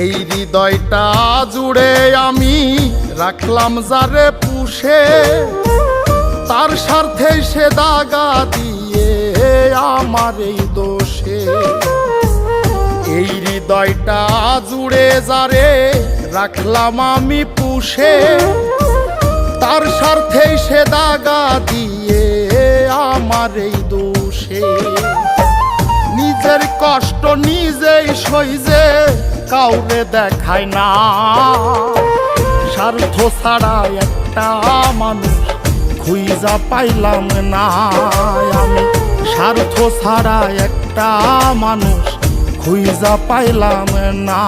এই হৃদয়টা জুড়ে আমি রাখলাম যারে পুষে, তার স্বার্থে সে দাগা দিয়ে আমার এই দোষে। এই হৃদয়টা জুড়ে যারে রাখলাম আমি পুষে, তার স্বার্থে সে দাগা দিয়ে আমার এই দোষে। নিজের কষ্ট নিজেই সইজে কাউরে দেখায় না, স্বার্থ ছাড়া একটা মানুষ খুঁজা পাইলাম না। আমি স্বার্থ ছাড়া একটা মানুষ খুঁজা পাইলাম না।